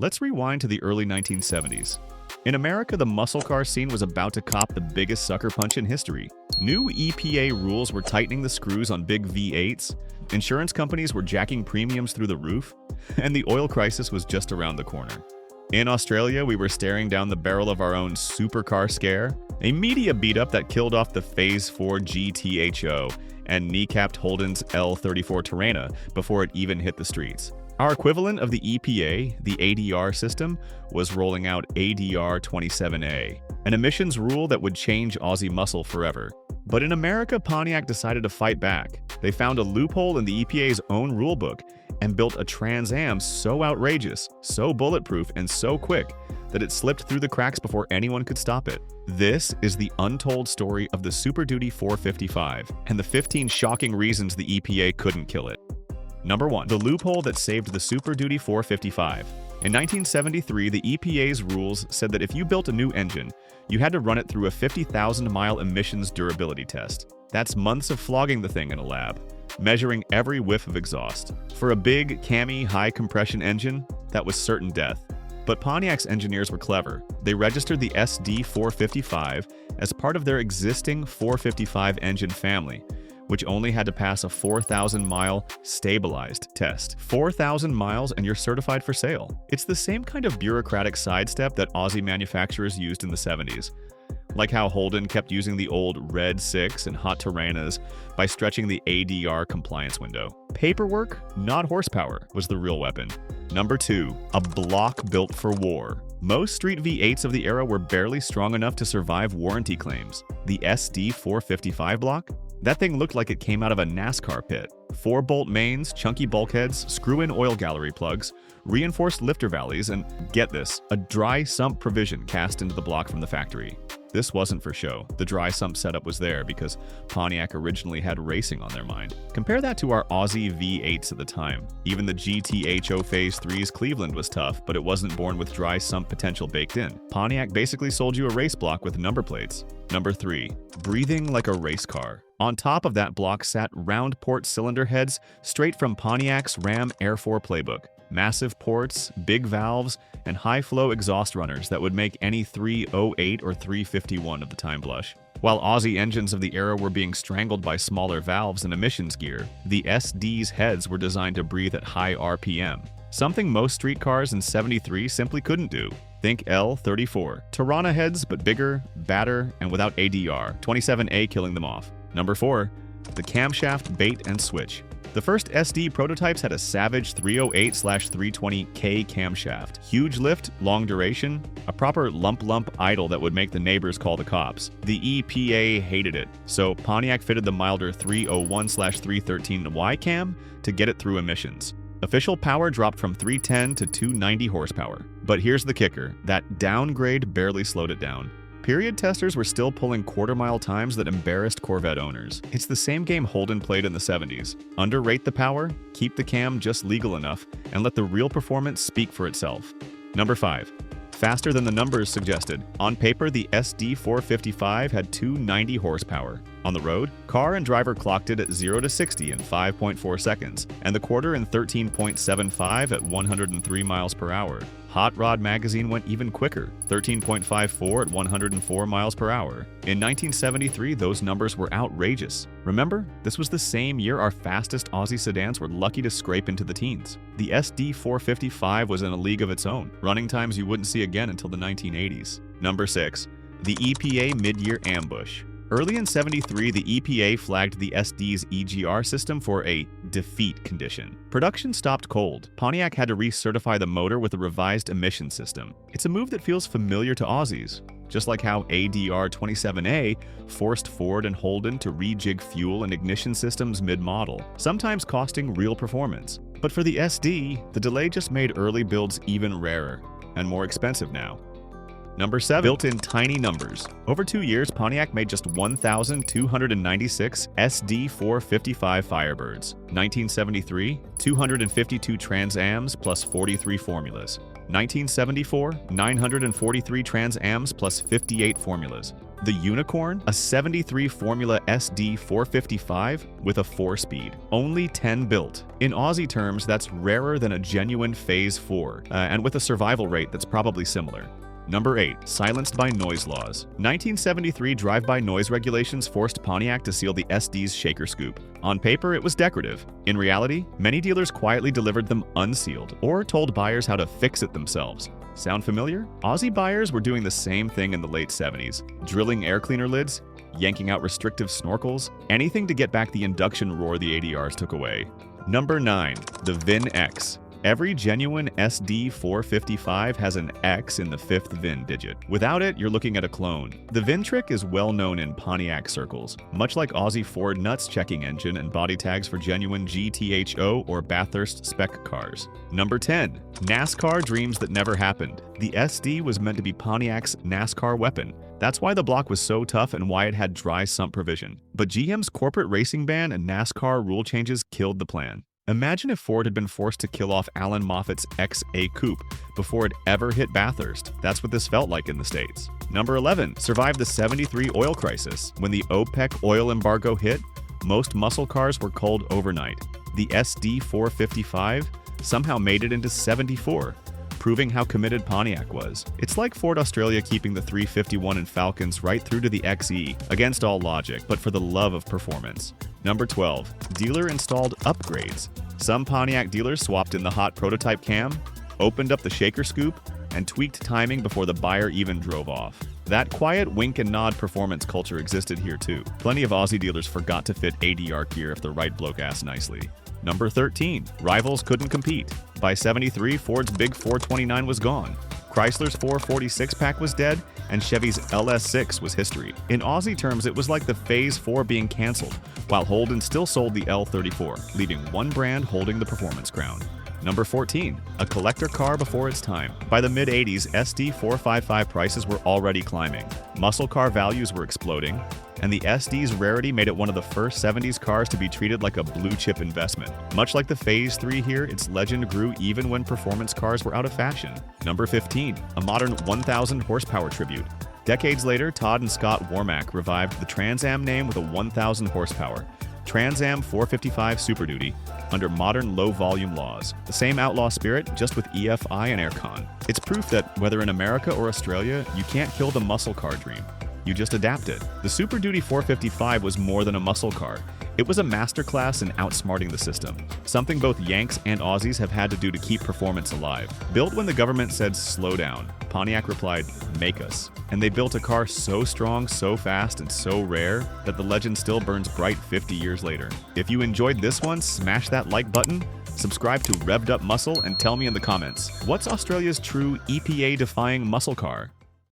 Let's rewind to the early 1970s. In America, the muscle car scene was about to cop the biggest sucker punch in history. New EPA rules were tightening the screws on big V8s, insurance companies were jacking premiums through the roof, and the oil crisis was just around the corner. In Australia, we were staring down the barrel of our own supercar scare, a media beat-up that killed off the Phase 4 GTHO and kneecapped Holden's L34 Terrana before it even hit the streets. Our equivalent of the EPA, the ADR system, was rolling out ADR 27A, an emissions rule that would change Aussie muscle forever. But in America, Pontiac decided to fight back. They found a loophole in the EPA's own rulebook and built a Trans Am so outrageous, so bulletproof, and so quick that it slipped through the cracks before anyone could stop it. This is the untold story of the Super Duty 455 and the 15 shocking reasons the EPA couldn't kill it. Number 1. The loophole that saved the Super Duty 455. In 1973, the EPA's rules said that if you built a new engine, you had to run it through a 50,000-mile emissions durability test. That's months of flogging the thing in a lab, measuring every whiff of exhaust. For a big, cami, high-compression engine, that was certain death. But Pontiac's engineers were clever. They registered the SD455 as part of their existing 455 engine family, which only had to pass a 4,000-mile stabilized test. 4,000 miles and you're certified for sale. It's the same kind of bureaucratic sidestep that Aussie manufacturers used in the 70s. Like how Holden kept using the old Red 6 and hot Terranas by stretching the ADR compliance window. Paperwork, not horsepower, was the real weapon. Number 2. A block built for war. Most street V8s of the era were barely strong enough to survive warranty claims. The SD455 block? That thing looked like it came out of a NASCAR pit. 4-bolt mains, chunky bulkheads, screw-in oil gallery plugs, reinforced lifter valleys, and, get this, a dry sump provision cast into the block from the factory. This wasn't for show. The dry sump setup was there because Pontiac originally had racing on their mind. Compare that to our Aussie V8s at the time. Even the GTHO Phase 3's Cleveland was tough, but it wasn't born with dry sump potential baked in. Pontiac basically sold you a race block with number plates. Number 3. Breathing like a race car. On top of that block sat round port cylinder heads straight from Pontiac's Ram Air 4 playbook. Massive ports, big valves, and high-flow exhaust runners that would make any 308 or 351 of the time blush. While Aussie engines of the era were being strangled by smaller valves and emissions gear, the SD's heads were designed to breathe at high RPM, something most street cars in '73 simply couldn't do. Think L34. Terrana heads, but bigger, badder, and without ADR, 27A killing them off. Number 4. The camshaft bait and switch. The first SD prototypes had a savage 308/320K camshaft. Huge lift, long duration, a proper lump idle that would make the neighbors call the cops. The EPA hated it, so Pontiac fitted the milder 301/313Y cam to get it through emissions. Official power dropped from 310 to 290 horsepower. But here's the kicker, that downgrade barely slowed it down. Period testers were still pulling quarter-mile times that embarrassed Corvette owners. It's the same game Holden played in the 70s. Underrate the power, keep the cam just legal enough, and let the real performance speak for itself. Number 5. Faster than the numbers suggested. On paper, the SD455 had 290 horsepower. On the road, car and driver clocked it at 0 to 60 in 5.4 seconds, and the quarter in 13.75 at 103 miles per hour. Hot Rod magazine went even quicker, 13.54 at 104 miles per hour. In 1973, those numbers were outrageous. Remember, this was the same year our fastest Aussie sedans were lucky to scrape into the teens. The SD455 was in a league of its own, running times you wouldn't see again until the 1980s. Number 6. The EPA mid-year ambush. Early in '73, the EPA flagged the SD's EGR system for a defeat condition. Production stopped cold. Pontiac had to recertify the motor with a revised emission system. It's a move that feels familiar to Aussies, just like how ADR 27A forced Ford and Holden to rejig fuel and ignition systems mid-model, sometimes costing real performance. But for the SD, the delay just made early builds even rarer and more expensive now. Number 7. Built in tiny numbers. Over 2 years, Pontiac made just 1,296 SD455 Firebirds. 1973, 252 Trans Ams plus 43 formulas. 1974, 943 Trans Ams plus 58 formulas. The Unicorn, a 73 Formula SD 455 with a 4-speed. Only 10 built. In Aussie terms, that's rarer than a genuine Phase 4, and with a survival rate that's probably similar. Number 8. Silenced by noise laws. 1973 drive-by noise regulations forced Pontiac to seal the SD's shaker scoop. On paper, it was decorative. In reality, many dealers quietly delivered them unsealed or told buyers how to fix it themselves. Sound familiar? Aussie buyers were doing the same thing in the late 70s, drilling air cleaner lids, yanking out restrictive snorkels, anything to get back the induction roar the ADRs took away. Number 9. The VIN X. Every genuine SD 455 has an X in the 5th VIN digit. Without it, you're looking at a clone. The VIN trick is well known in Pontiac circles, much like Aussie Ford nuts checking engine and body tags for genuine GTHO or Bathurst spec cars. Number 10. NASCAR dreams that never happened. The SD was meant to be Pontiac's NASCAR weapon. That's why the block was so tough and why it had dry sump provision. But GM's corporate racing ban and NASCAR rule changes killed the plan. Imagine if Ford had been forced to kill off Alan Moffat's XA Coupe before it ever hit Bathurst. That's what this felt like in the States. Number 11. Survived the 73 oil crisis. When the OPEC oil embargo hit, most muscle cars were culled overnight. The SD 455 somehow made it into 74, proving how committed Pontiac was. It's like Ford Australia keeping the 351 and Falcons right through to the XE, against all logic, but for the love of performance. Number 12. Dealer-installed upgrades. Some Pontiac dealers swapped in the hot prototype cam, opened up the shaker scoop, and tweaked timing before the buyer even drove off. That quiet wink and nod performance culture existed here too. Plenty of Aussie dealers forgot to fit ADR gear if the right bloke asked nicely. Number 13. Rivals couldn't compete. By 73, Ford's Big 429 was gone. Chrysler's 446 pack was dead, and Chevy's LS6 was history. In Aussie terms, it was like the Phase 4 being cancelled, while Holden still sold the L34, leaving one brand holding the performance crown. Number 14. A collector car before its time. By the mid-80s, SD 455 prices were already climbing. Muscle car values were exploding, and the SD's rarity made it one of the first 70s cars to be treated like a blue-chip investment. Much like the Phase 3 here, its legend grew even when performance cars were out of fashion. Number 15. A modern 1,000 horsepower tribute. Decades later, Todd and Scott Warmack revived the Trans Am name with a 1,000 horsepower. Trans Am 455 Super Duty, under modern low-volume laws. The same outlaw spirit, just with EFI and aircon. It's proof that, whether in America or Australia, you can't kill the muscle car dream. You just adapt it. The Super Duty 455 was more than a muscle car. It was a masterclass in outsmarting the system, something both Yanks and Aussies have had to do to keep performance alive. Built when the government said slow down, Pontiac replied, make us. And they built a car so strong, so fast, and so rare that the legend still burns bright 50 years later. If you enjoyed this one, smash that like button, subscribe to Revved Up Muscle, and tell me in the comments, what's Australia's true EPA-defying muscle car?